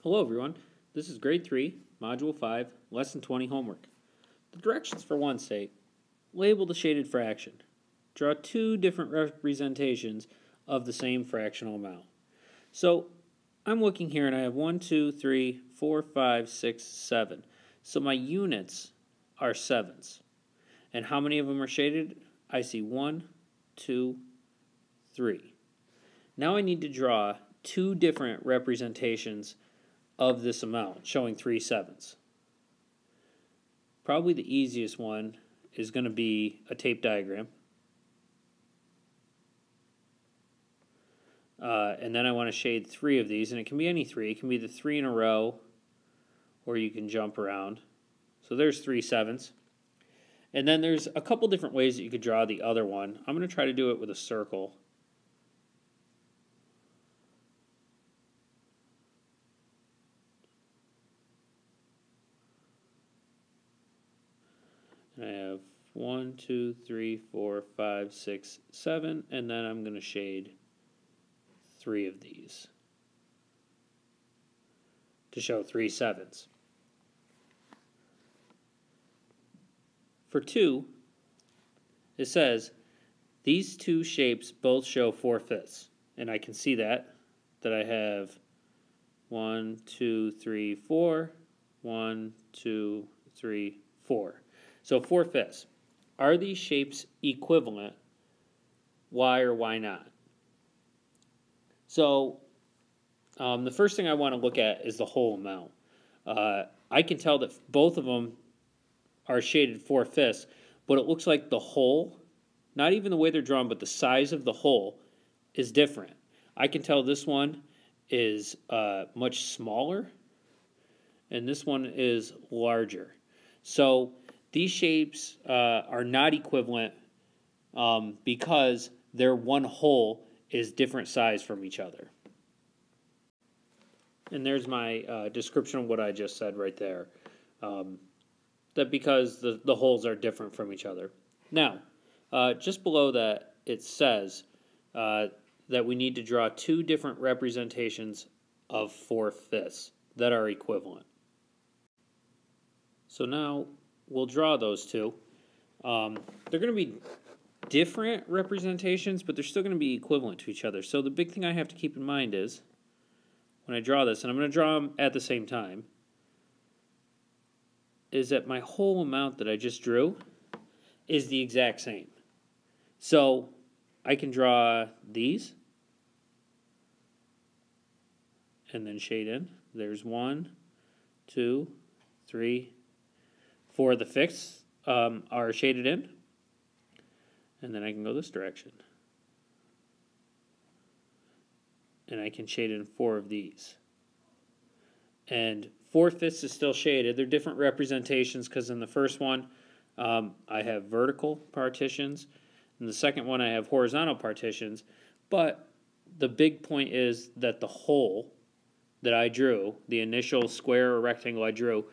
Hello everyone, this is grade 3, module 5, lesson 20 homework. The directions for one say, label the shaded fraction. Draw two different representations of the same fractional amount. So I'm looking here and I have 1, 2, 3, 4, 5, 6, 7. So my units are sevens. And how many of them are shaded? I see 1, 2, 3. Now I need to draw two different representations of this amount, showing 3 sevens. Probably the easiest one is going to be a tape diagram. And then I want to shade 3 of these, and it can be any 3. It can be the 3 in a row, or you can jump around. So there's 3 sevens. And then there's a couple different ways that you could draw the other one. I'm going to try to do it with a circle. I have 1, 2, 3, 4, 5, 6, 7, and then I'm going to shade 3 of these to show 3 sevens. For 2, it says these two shapes both show 4/5, and I can see that I have 1, 2, 3, 4, 1, 2, 3, 4. So 4/5. Are these shapes equivalent? Why or why not? So the first thing I want to look at is the whole amount. I can tell that both of them are shaded 4/5, but it looks like the whole, not even the way they're drawn, but the size of the whole is different. I can tell this one is much smaller, and this one is larger. So these shapes are not equivalent because their one whole is different size from each other. And there's my description of what I just said right there. That because the holes are different from each other. Now, just below that, it says that we need to draw two different representations of 4/5 that are equivalent. So now we'll draw those two. They're going to be different representations, but they're still going to be equivalent to each other. So the big thing I have to keep in mind is, when I draw this, and I'm going to draw them at the same time, is that my whole amount that I just drew is the exact same. So I can draw these and then shade in. There's 1, 2, 3, 4 of the fixed are shaded in. And then I can go this direction. And I can shade in 4 of these. And 4/5 is still shaded. They're different representations because in the first one I have vertical partitions. In the second one I have horizontal partitions. But the big point is that the whole that I drew, the initial square or rectangle I drew,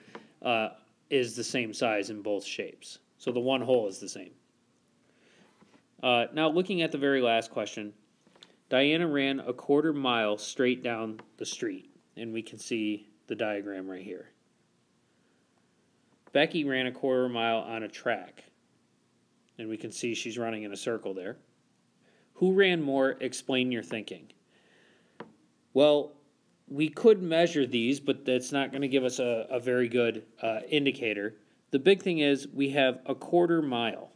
is the same size in both shapes. So the one whole is the same. Now looking at the very last question, Diana ran a 1/4 mile straight down the street, and we can see the diagram right here. Becky ran a 1/4 mile on a track, and we can see she's running in a circle there. Who ran more? Explain your thinking. Well, we could measure these, but that's not going to give us a very good indicator. The big thing is we have a 1/4 mile.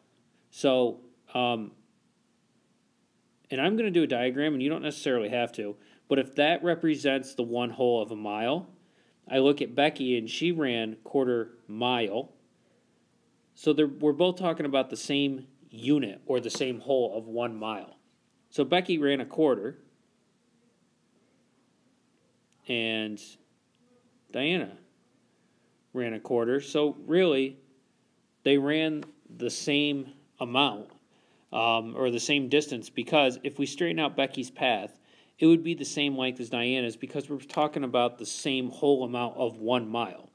So, and I'm going to do a diagram, and you don't necessarily have to, but if that represents the one whole of a mile, I look at Becky, and she ran 1/4 mile. So we're both talking about the same unit, or the same whole of 1 mile. So Becky ran a 1/4, and Diana ran a 1/4. So really, they ran the same amount, or the same distance, because if we straighten out Becky's path, it would be the same length as Diana's because we're talking about the same whole amount of 1 mile.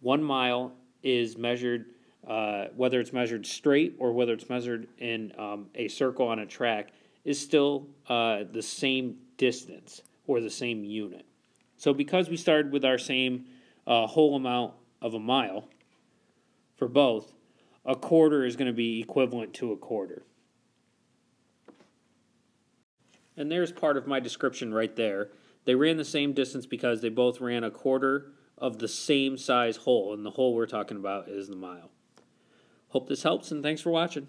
1 mile is measured, whether it's measured straight or whether it's measured in a circle on a track, is still the same distance or the same unit. So because we started with our same whole amount of a mile for both, a quarter is going to be equivalent to a quarter. And there's part of my description right there. They ran the same distance because they both ran a quarter of the same size hole, and the hole we're talking about is the mile. Hope this helps, and thanks for watching.